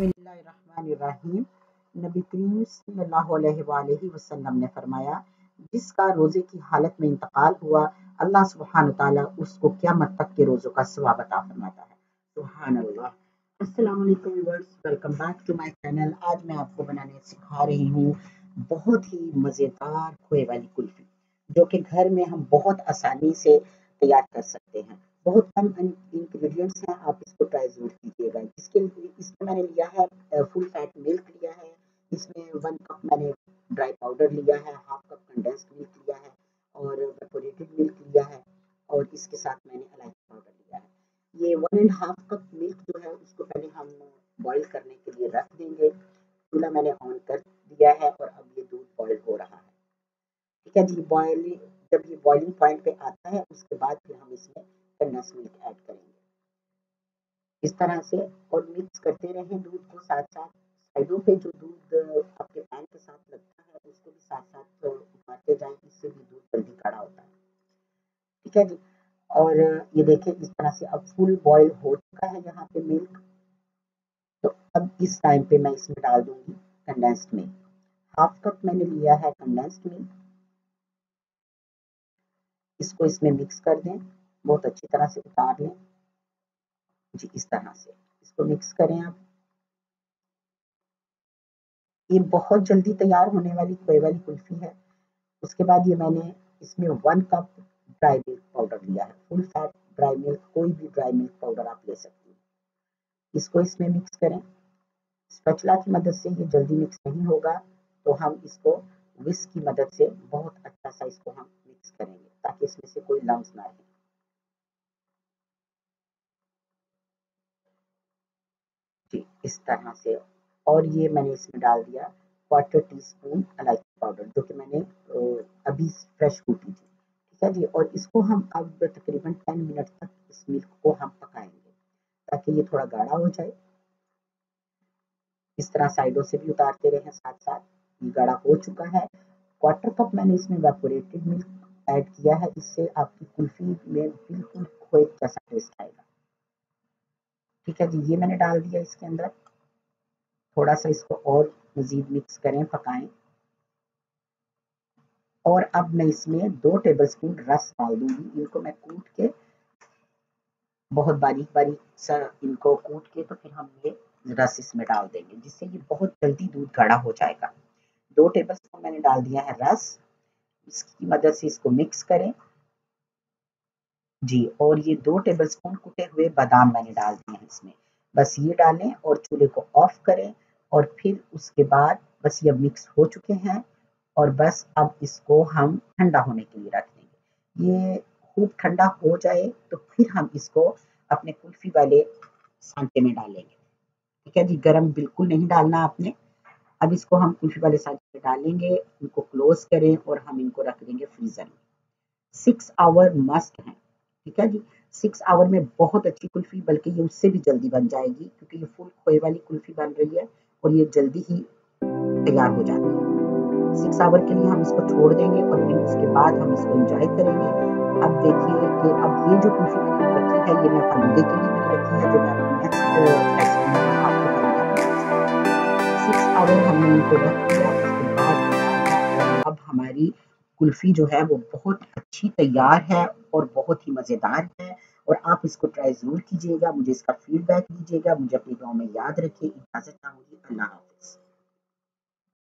बिस्मिल्लाहिर्रहमानिर्रहीम। नबी करीम सल्लल्लाहु अलैहि वसल्लम ने फरमाया, जिसका रोज़े की हालत में इंतकाल हुआ, अल्लाह सुब्हानहू तआला उसको क़यामत तक के रोज़ों का सवाब अता फरमाता है। सुभान अल्लाह। अस्सलाम वालेकुम viewers, welcome back to my channel. आज मैं आपको बनाने सिखा रही हूँ बहुत ही मज़ेदार खोए वाली कुल्फ़ी, जो कि घर में हम बहुत आसानी से तैयार कर सकते हैं। बहुत कम इंग्रेडिएंट्स हैं, आप इसको ट्राई ज़रूर कीजिएगा। इसमें मैंने लिया है फुल फैट मिल्क लिया है, इसमें 1 कप मैंने ड्राई पाउडर लिया है, हाफ कप कंडेंस्ड मिल्क लिया है और वेपोरेटेड मिल्क लिया है और इसके साथ मैंने इलायची पाउडर लिया है। ये 1 एंड हाफ कप मिल्क जो है उसको पहले हम बॉईल करने के लिए रख देंगे। चूल्हा मैंने ऑन कर दिया है और अब ये दूध बॉईल हो रहा है। ठीक है जी, जब ये बॉइलिंग पॉइंट पे आता है उसके बाद फिर हम इसमें कंडेंस्ड मिल्क ऐड करेंगे इस तरह से, और मिक्स करते रहें दूध को। साथ साथ साइडों पे जो दूध आपके पैन के साथ लगता है उसको भी साथ साथ उतारते जाएं, इससे भी दूध जल्दी गाढ़ा होता है। ठीक है जी, और ये देखें इस तरह से अब फुल बॉईल हो चुका है यहाँ पे मिल्क। तो अब इस टाइम पे मैं इसमें डाल दूंगी कंडेंस्ड मिल्क। हाफ कप मैंने लिया है कंडेंस्ड मिल्क। इसको इसमें मिक्स कर दें, बहुत अच्छी तरह से उतार लें जी, इस तरह से इसको मिक्स करें आप। ये बहुत जल्दी तैयार होने वाली खोए वाली कुल्फी है। उसके बाद ये मैंने इसमें 1 कप ड्राई मिल्क पाउडर लिया है, फुल फैट ड्राई मिल्क, कोई भी ड्राई मिल्क पाउडर आप ले सकती हैं। इसको इसमें मिक्स करें। स्पैचुला की मदद से ये जल्दी मिक्स नहीं होगा, तो हम इसको विस्क की मदद से बहुत अच्छा सा इसको हम मिक्स करेंगे ताकि इसमें से कोई लम्स ना रहे जी, इस तरह से। और ये मैंने इसमें डाल दिया 1/4 टीस्पून इलायची पाउडर, जो कि मैंने अभी फ्रेश कूटी थी। ठीक है जी, और इसको हम अब तकरीबन 10 मिनट तक इस मिल्क को हम पकाएंगे ताकि ये थोड़ा गाढ़ा हो जाए। इस तरह साइडों से भी उतारते रहें साथ साथ। ये गाढ़ा हो चुका है। 1/4 कप मैंने इसमें वेपोरेटेड मिल्क ऐड किया है, इससे आपकी कुल्फी में बिल्कुल खोए जैसा टेस्ट आएगा। ठीक है जी, ये मैंने डाल दिया इसके अंदर। थोड़ा सा इसको और मज़ीद मिक्स करें, पकाएं। और अब मैं इसमें 2 टेबलस्पून रस डाल दूंगी। इनको मैं कूट के बहुत बारीक बारीक सा इनको कूट के, तो फिर हम ये रस इसमें डाल देंगे, जिससे ये बहुत जल्दी दूध गाढ़ा हो जाएगा। 2 टेबलस्पून मैंने डाल दिया है रस। इसकी मदद से इसको मिक्स करें जी। और ये 2 टेबलस्पून कुटे हुए बादाम मैंने डाल दिए हैं इसमें। बस ये डालें और चूल्हे को ऑफ करें, और फिर उसके बाद बस ये मिक्स हो चुके हैं, और बस अब इसको हम ठंडा होने के लिए रख देंगे। ये खूब ठंडा हो जाए तो फिर हम इसको अपने कुल्फी वाले सांचे में डालेंगे। ठीक है जी, गरम बिल्कुल नहीं डालना आपने। अब इसको हम कुल्फी वाले सांचे में डालेंगे, इनको क्लोज करें और हम इनको रख देंगे फ्रीजर में। 6 आवर मस्ट है। ठीक है जी, 6 आवर में बहुत अच्छी कुल्फी, बल्कि ये उससे भी जल्दी बन जाएगी, क्योंकि ये फुल खोए वाली कुल्फी बन रही है और ये जल्दी ही तैयार हो जाती है। 6 आवर के लिए हम इसको छोड़ देंगे और फिर उसके बाद हम इसको एंजॉय करेंगे। अब देखिए कि अब ये जो कुल्फी मैंने रखी है, ये मैं फालूदे के लिए मैंने रखी है, जो मैं अपनी नेक्स्ट रेसिपी में आपको बताऊंगी। 6 आवर हमने इनको रख दिया, उसके बाद निकाला, और अब हमारी कुल्फी जो है वो बहुत अच्छी तैयार है और बहुत ही मज़ेदार है। और आप इसको ट्राई ज़रूर कीजिएगा, मुझे इसका फीडबैक दीजिएगा। मुझे अपनी दुआ में याद रखिए। इजाज़त चाहूँगी। अल्लाह हाफ़िज़।